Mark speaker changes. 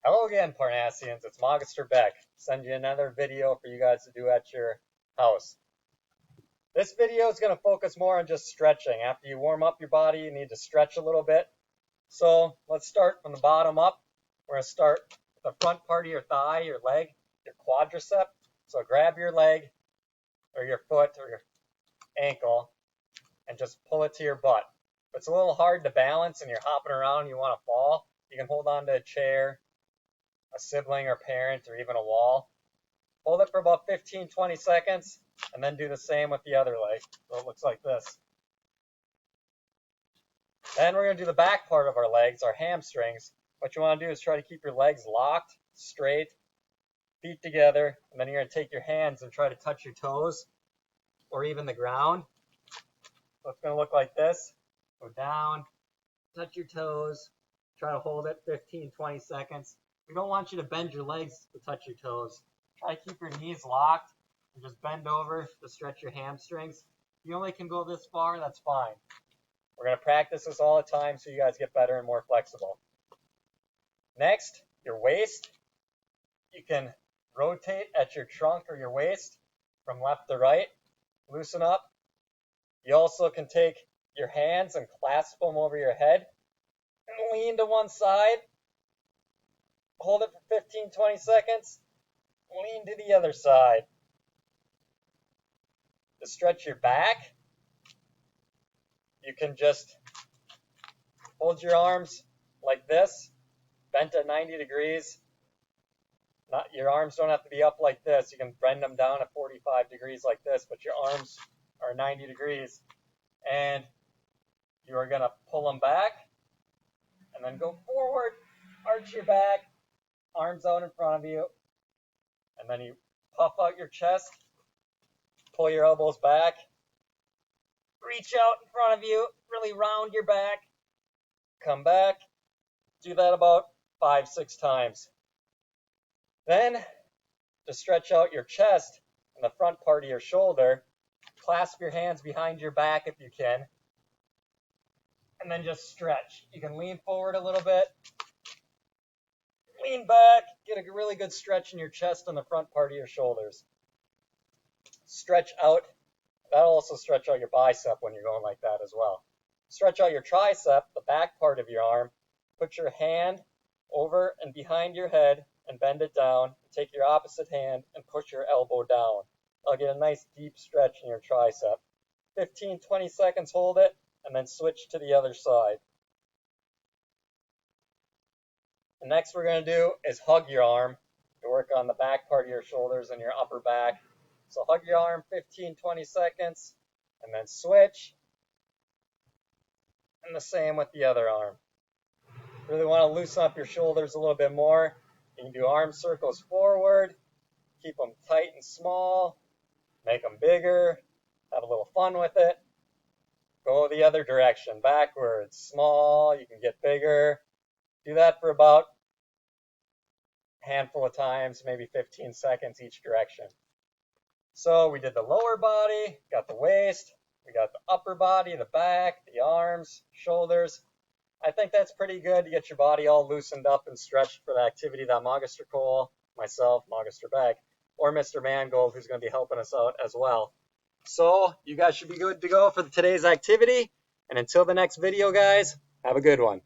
Speaker 1: Hello again, Parnassians. It's Magister Beck. Send you another video for you guys to do at your house. This video is going to focus more on just stretching. After you warm up your body, you need to stretch a little bit. So let's start from the bottom up. We're going to start with the front part of your thigh, your leg, your quadricep. So grab your leg or your foot or your ankle and just pull it to your butt. If it's a little hard to balance and you're hopping around and you want to fall, you can hold on to a chair, a sibling or parent, or even a wall. Hold it for about 15-20 seconds, and then do the same with the other leg. So it looks like this. Then we're going to do the back part of our legs, our hamstrings. What you want to do is try to keep your legs locked, straight, feet together, and then you're going to take your hands and try to touch your toes or even the ground. So it's going to look like this. Go down, touch your toes, try to hold it 15-20 seconds. We don't want you to bend your legs to touch your toes. Try to keep your knees locked and just bend over to stretch your hamstrings. If you only can go this far, that's fine. We're going to practice this all the time so you guys get better and more flexible. Next, your waist. You can rotate at your trunk or your waist from left to right. Loosen up. You also can take your hands and clasp them over your head and lean to one side. Hold it for 15-20 seconds. Lean to the other side. To stretch your back, you can just hold your arms like this, bent at 90 degrees. Your arms don't have to be up like this. You can bend them down at 45 degrees like this, but your arms are 90 degrees. And you are going to pull them back and then go forward, arch your back, arms out in front of you. And then you puff out your chest, pull your elbows back, reach out in front of you, really round your back, come back. Do that about 5-6 times. Then, to stretch out your chest and the front part of your shoulder, clasp your hands behind your back if you can, and then just stretch. You can lean forward a little bit, lean back, get a really good stretch in your chest and the front part of your shoulders. Stretch out. That'll also stretch out your bicep when you're going like that as well. Stretch out your tricep, the back part of your arm. Put your hand over and behind your head and bend it down. Take your opposite hand and push your elbow down. I'll get a nice deep stretch in your tricep. 15-20 seconds, hold it, and then switch to the other side. The next we're going to do is hug your arm to work on the back part of your shoulders and your upper back. So hug your arm 15-20 seconds, and then switch. And the same with the other arm. Really want to loosen up your shoulders a little bit more. You can do arm circles forward, keep them tight and small, make them bigger, have a little fun with it. Go the other direction, backwards, small, you can get bigger. Do that for about a handful of times, maybe 15 seconds each direction. So we did the lower body, got the waist, we got the upper body, the back, the arms, shoulders. I think that's pretty good to get your body all loosened up and stretched for the activity that Magister Cole, myself, Magister Beck, or Mr. Mangold, who's going to be helping us out as well. So you guys should be good to go for today's activity. And until the next video, guys, have a good one.